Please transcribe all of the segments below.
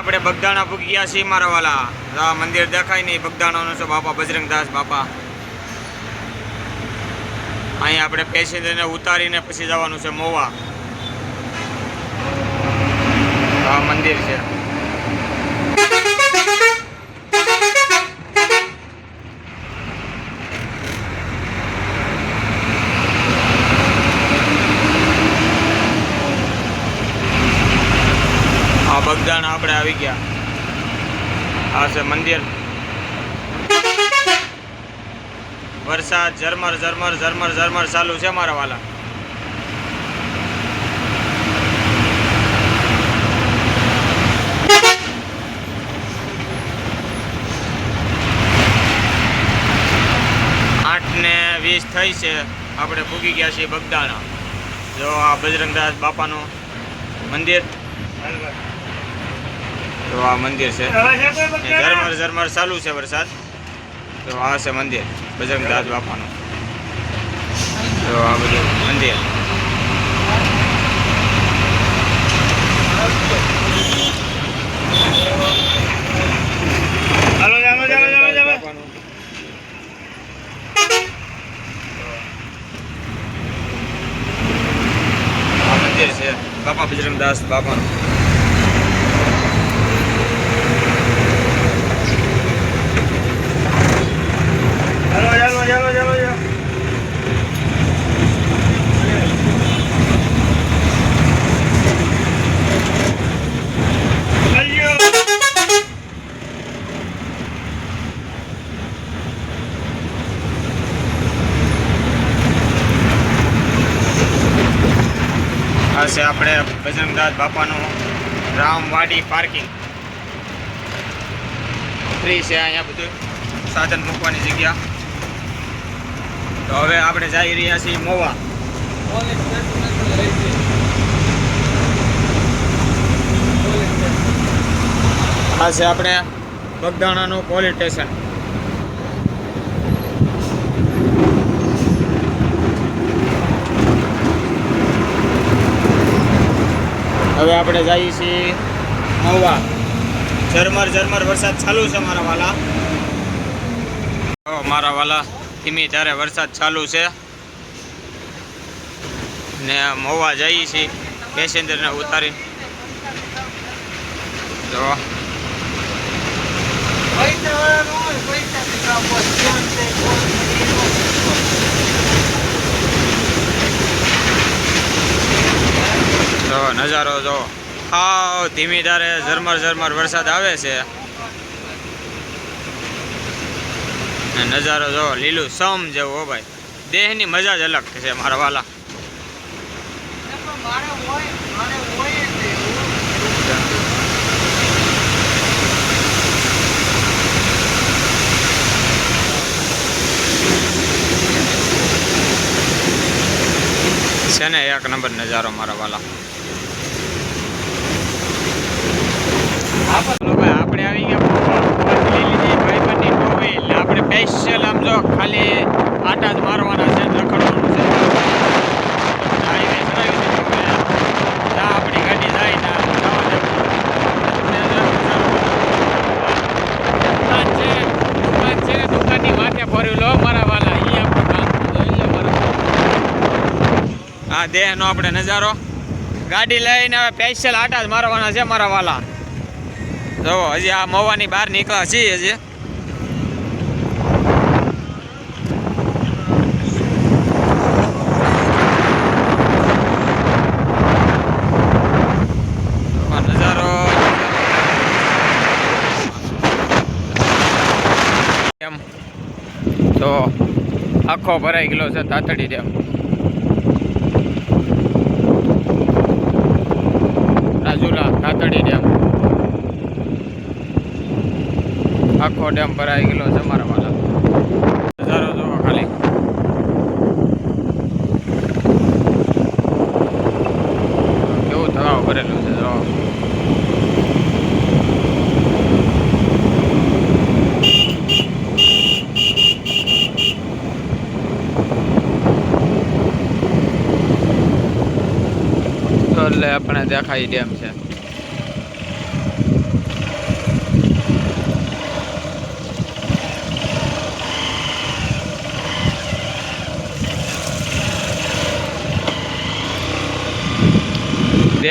આપણે બગદાણા પૂગી ગયા છીએ મારા વાલા. આ મંદિર દેખાય નહીં, બગદાણાનું છે બાપા બજરંગદાસ બાપા. અહીંયા આપણે પેસેન્જરને ઉતારીને પછી જવાનું છે મોવા. આ મંદિર છે. આ બગદાણા આપણે આવી ગયા. આ છે મંદિર. વરસાદ ઝરમર ઝરમર ઝરમર ઝરમર ચાલુ છે મારા વાલા. ને 20 થઈ છે. આપણે પૂગી ગયા છીએ બગદાણા. જો આ બજરંગદાસ બાપાનું મંદિર. તો આ મંદિર છે. ઝરમર ઝરમર ચાલુ છે વરસાદ. તો આ છે મંદિર બજરંગદાસ બાપાનું. તો આ બધું મંદિર. છે બાપા બજરંગદાસ બાપાનું. આ છે આપણે બજરંગદાસ બાપાનું રામવાડી પાર્કિંગ. ફ્રી છે અહીંયા બધું સાધન મૂકવાની જગ્યા. તો હવે આપણે જઈ રહ્યા છીએ મોવા. આ છે આપણે બગદાણાનું પોલીસ સ્ટેશન. હવે આપણે જઈએ છીએ મોવા. ઝરમર ઝરમર વરસાદ ચાલુ છે મારા વાલા. મારા વાલા ધીમી ધારે વરસાદ ચાલુ છે ને મોવા જઈએ છીએ પેસેન્જરને ઉતારી. તો નજારો જો હાવ ધીમી ધારે ઝરમર ઝરમર વરસાદ આવે છે. નજારો જો લીલું સમ જેવું. હો ભાઈ, દેહની મજા જ અલગ છે મારા વાલા. છે ને એક નંબર નજારો મારા વાલા. આપણે આવી ગયા ભાઈબંધની ટોવીલ. આપણે સ્પેશિયલ આમ જો ખાલી આટા જ મારવાના છે, રખડવાનું છે. હાઈવે ચડાવી દીધું ના આપણી ગાડી જાય ના દુકાન છે ને દુકાનની વાતે ફર્યું લો મારા વાલા. અહીંયા આપણું કામ જોઈ લો મારા. આ દેહનો આપણે નજારો. ગાડી લઈને હવે સ્પેશિયલ આટા જ મારવાના છે મારા વાલા. જો હજી આ મોવાની બહાર નીકળ્યા છીએ હજી. નજારો એમ તો આખો ભરાઈ ગયેલો છે તાતડી ડેમ. રાજુલા તાતડી ડેમ આખો ડેમ ભરાઈ ગયેલો છે મારા વાલા. નજારો જોવો ખાલી. કેવું તળાવ ભરેલું છે જો. એટલે આપણે દેખાય ડેમ છે.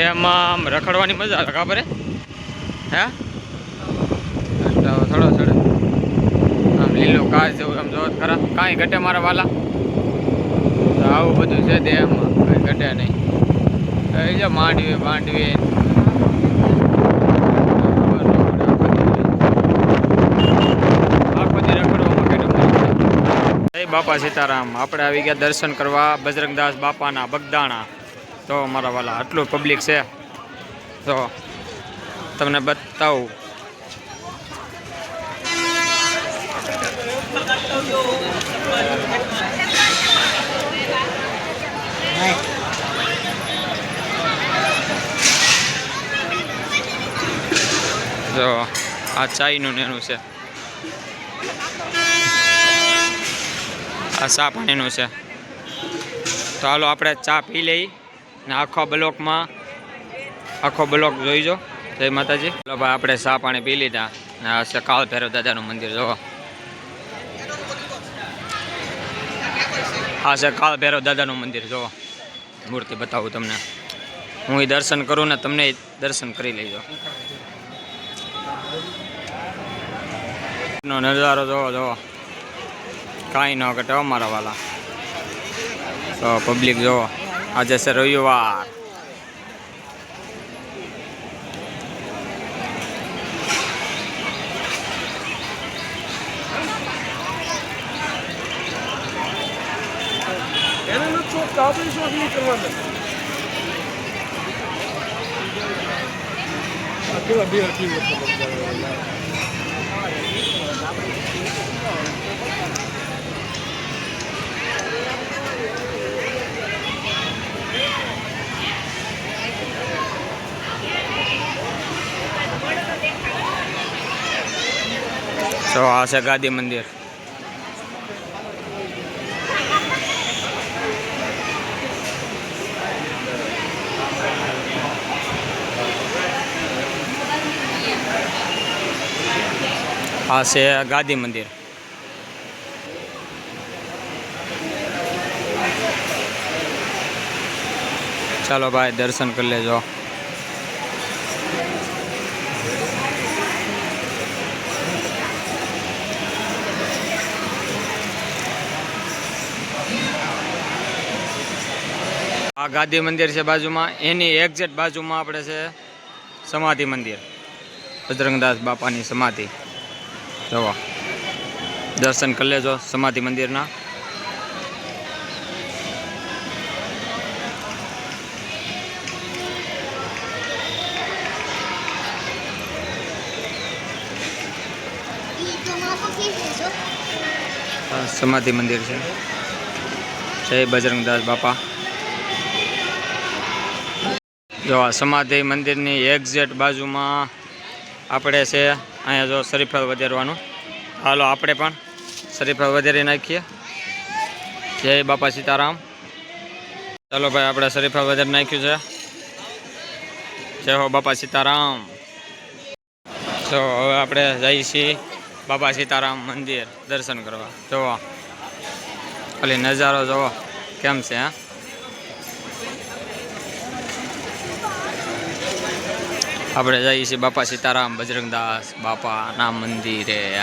દેહમાં આમ રખડવાની મજા આવે ખબર હે થોડો થોડો આમ લીલો કાચ જેવું આમ જોત ખરા કાંઈ ઘટે મારા વાલા તો આવું બધું છે દેહમાં કાંઈ ઘટે નહીં એ જો માંડવી માંડવી બાપા સીતારામ આપણે આવી ગયા દર્શન કરવા બજરંગદાસ બાપાના બગદાણા તો મારા વાલા આટલું પબ્લિક છે તો તમને બતાવું જો આ ચાઈનું નેનું છે આ ચા પાણીનું છે તો હાલો આપણે ચા પી લઈ ને આખો બ્લોક જોઈજો જય માતાજી. ચાલો ભાઈ આપણે ચા પાણી પી લીધા ને આ છે કાળ ભૈરવ દાદાનું મંદિર જોવો આ છે કાળ ભૈરવ દાદાનું મંદિર જોવો મૂર્તિ બતાવું તમને હું એ દર્શન કરું ને તમને દર્શન કરી લેજો નો નજારો જોવો જોવો કાંઈ ન ઘટે અમારા વાલા તો પબ્લિક જો આજે છે રવિવાર તો આ છે ગાદી મંદિર આ છે ગાદી મંદિર ચાલો ભાઈ દર્શન કરી લેજો આ ગાદી મંદિર છે બાજુમાં એની એક્ઝેક્ટ બાજુમાં આપણે છે સમાધિ મંદિર બજરંગદાસ બાપાની સમાધિ જવા દર્શન કરી લેજો સમાધિ મંદિરના સમાધિ મંદિર છે જય બજરંગદાસ બાપા જો આ સમાધિ મંદિરની એક્ઝેક્ટ બાજુમાં આપણે છે અહીંયા જો શરીફળ વધારવાનું હાલો આપણે પણ શરીફળ વધારી નાખીએ જય બાપા સીતારામ ચાલો ભાઈ આપણે શરીફળ વધારી નાખ્યું છે જય હો બાપા સીતારામ તો હવે આપણે જઈએ છીએ બાપા સીતારામ મંદિર દર્શન કરવા જોવો ખાલી નજારો જોવો કેમ છે હા આપણે જઈએ છીએ બાપા સીતારામ બજરંગદાસ બાપાના મંદિરે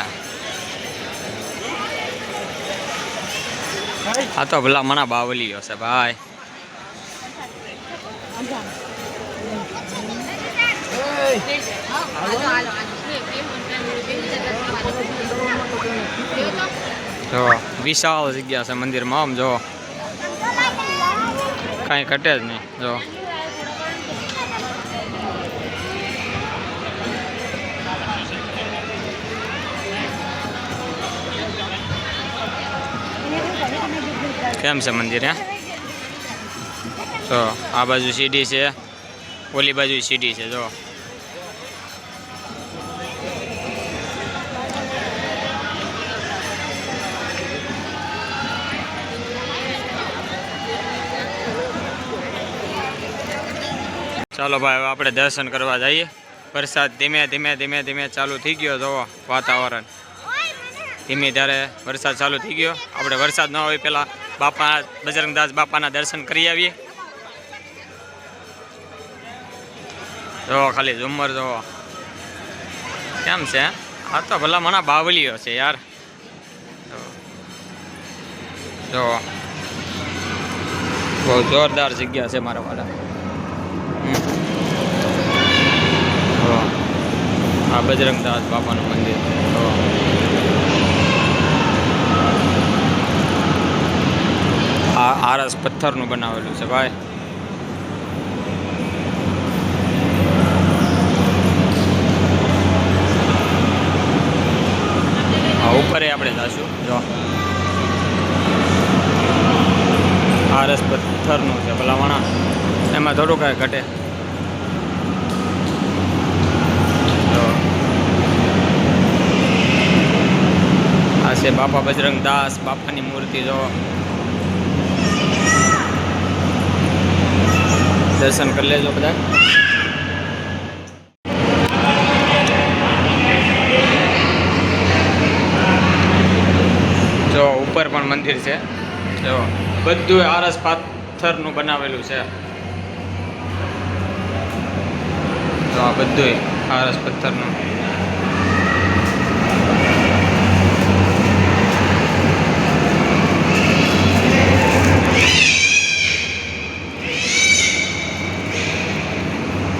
આ તો ભલા મના બાવલીઓ છે ભાઈ જો વિશાળ જગ્યા છે મંદિરમાં આમ જો કાંઈ ઘટે જ નહીં જો કેમ છે મંદિર હે તો આ બાજુ સીડી છે ઓલી બાજુ સીડી છે જો ચાલો ભાઈ હવે આપણે દર્શન કરવા જઈએ વરસાદ ધીમે ધીમે ધીમે ધીમે ચાલુ થઈ ગયો જો વાતાવરણ ધીમે ત્યારે વરસાદ ચાલુ થઈ ગયો આપણે વરસાદ ન હોય પહેલાં બાપા બજરંગદાસ બાપાના દર્શન કરી આવીએ જો ખાલી ઝુમ્મર જો કેમ છે, આ તો ભલા મને બાવલીઓ છે યાર. જો બહુ જોરદાર જગ્યા છે મારા વાળા. આ બજરંગદાસ બાપાનું મંદિર. આ આરસ પથ્થરનું બનાવેલું છે ભાઈ. ઉપરે આપણે જઈશું. જો આરસ પથ્થરનું છે ભલામણા, એમાં થોડું કાંઈ ઘટે. આ છે બાપા બજરંગદાસ બાપાની મૂર્તિ. જો દર્શન કરી લેજો બધા. જો ઉપર પણ મંદિર છે. જો બધું આરસ પથ્થરનું બનાવેલું છે. તો આ બધું આરસ પથ્થરનું.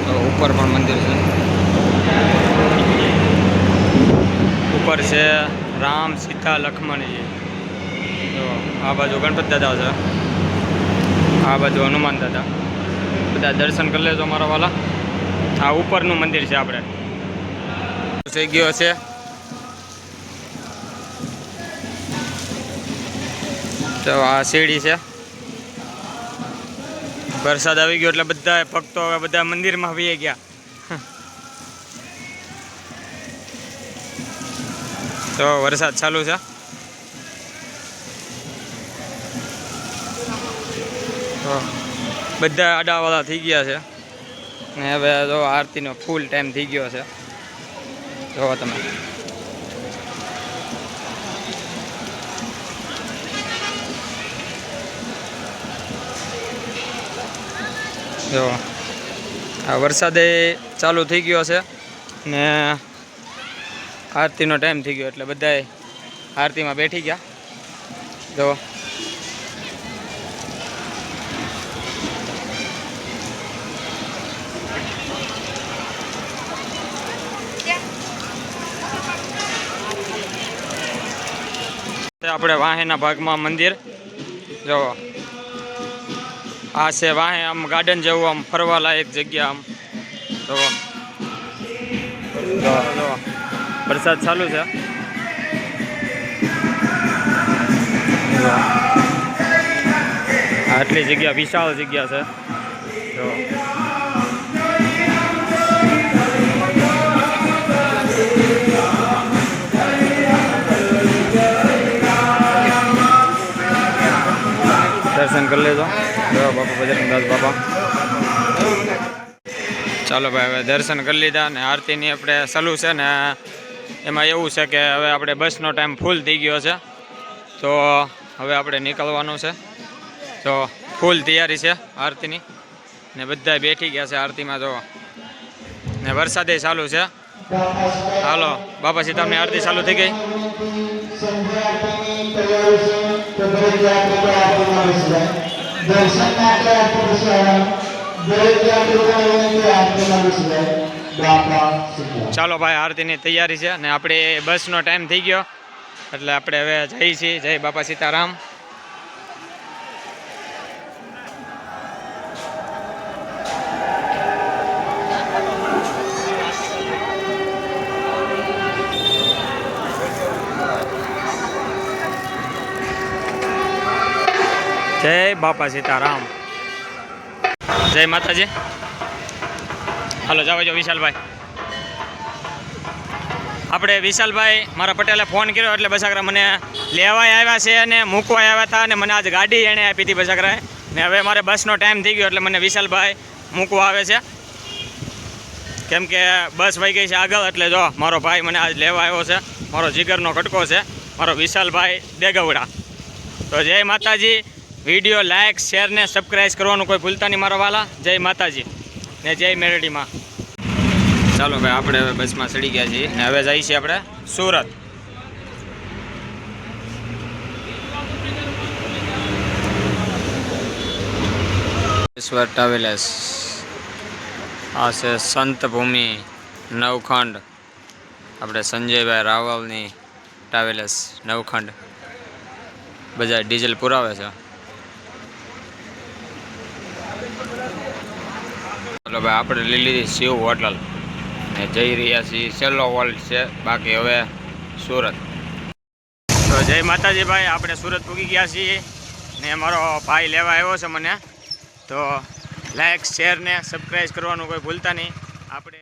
તો ઉપર પણ મંદિર છે. ઉપર છે રામ સીતા લક્ષ્મણજી. તો આ બાજુ ગણપત દાદા છે, આ બાજુ હનુમાન દાદા. બધા દર્શન કરી લેજો મારા વાલા. આ ઉપરનું મંદિર છે. આપણે થઈ ગયો છે. તો આ સીડી છે. વરસાદ આવી ગયો એટલે બધા ભક્તો હવે બધા મંદિરમાં આવી ગયા. તો વરસાદ ચાલુ છે. તો બધા આડાવાળા થઈ ગયા છે ને હવે જો આરતીનો ફૂલ ટાઈમ થઈ ગયો છે. જોવો તમે. જો આ વરસાદે ચાલુ થઈ ગયો છે ને આરતીનો ટાઈમ થઈ ગયો એટલે બધાએ આરતીમાં બેઠી ગયા. જો આપણે વાહેના ભાગમાં મંદિર. જો આ છે વાહે, આમ ગાર્ડન જેવું, આમ ફરવા લાયક જગ્યા. આમ જો વરસાદ ચાલુ છે. આટલી જગ્યા વિશાળ જગ્યા છે. જો દર્શન કરી લેજો. બાપા બજરંગદાસ બાપા. ચાલો ભાઈ, હવે દર્શન કરી લીધા ને આરતીની આપણે ચાલુ છે ને એમાં એવું છે કે હવે આપણે બસનો ટાઈમ ફૂલ થઈ ગયો છે. તો હવે આપણે નીકળવાનું છે. તો ફૂલ તૈયારી છે આરતીની ને બધા બેઠી ગયા છે આરતીમાં. જો ને વરસાદે ચાલુ છે. હાલો બાપા સીતાની આરતી ચાલુ થઈ ગઈ. ચાલો ભાઈ, આરતીની તૈયારી છે ને આપણે બસનો ટાઈમ થઈ ગયો એટલે આપણે હવે જઈએ છીએ. જય બાપા સીતારામ. જય બાપા સીતારામ. જય માતાજી. હાલો જાવ જો વિશાલભાઈ. આપણે વિશાલભાઈ મારા પટેલે ફોન કર્યો એટલે બસાકરા મને લેવા આવ્યા છે અને મૂકવા આવ્યા હતા અને મને આજ ગાડી એણે આપી હતી બસાકરાએ. ને હવે મારે બસનો ટાઈમ થઈ ગયો એટલે મને વિશાલભાઈ મૂકવા આવે છે. કેમ કે બસ વહી ગઈ છે આગળ. એટલે જો મારો ભાઈ મને આજ લેવા આવ્યો છે. મારો જીગરનો કટકો છે, મારો વિશાલભાઈ દેગવડા. તો જય માતાજી. વિડીયો લાઇક શેર ને સબસ્ક્રાઈબ કરવાનું કોઈ ભૂલતા નહીં મારા વાલા. જય માતાજી ને જય મેરડીમાં. ચાલો ભાઈ આપણે હવે બસમાં ચડી ગયા છીએ ને હવે જઈએ છીએ આપણે સુરત. ઈશ્વર ટ્રાવેલર્સ, આ છે સંત ભૂમિ નવખંડ, આપણે સંજયભાઈ રાવલની ટ્રાવેલર્સ નવખંડ. બધા ડીઝલ પુરાવે છે. ચાલો ભાઈ આપણે લઈ લીધી શિવ હોટલ ને જઈ રહ્યા છીએ છેલ્લો હોલ્ટ છે, બાકી હવે સુરત. તો જય માતાજી ભાઈ, આપણે સુરત પૂગી ગયા છીએ ને અમારો ભાઈ લેવા આવ્યો છે મને. તો લાઈક શેર ને સબસ્ક્રાઈબ કરવાનું કોઈ ભૂલતા નહીં. આપણે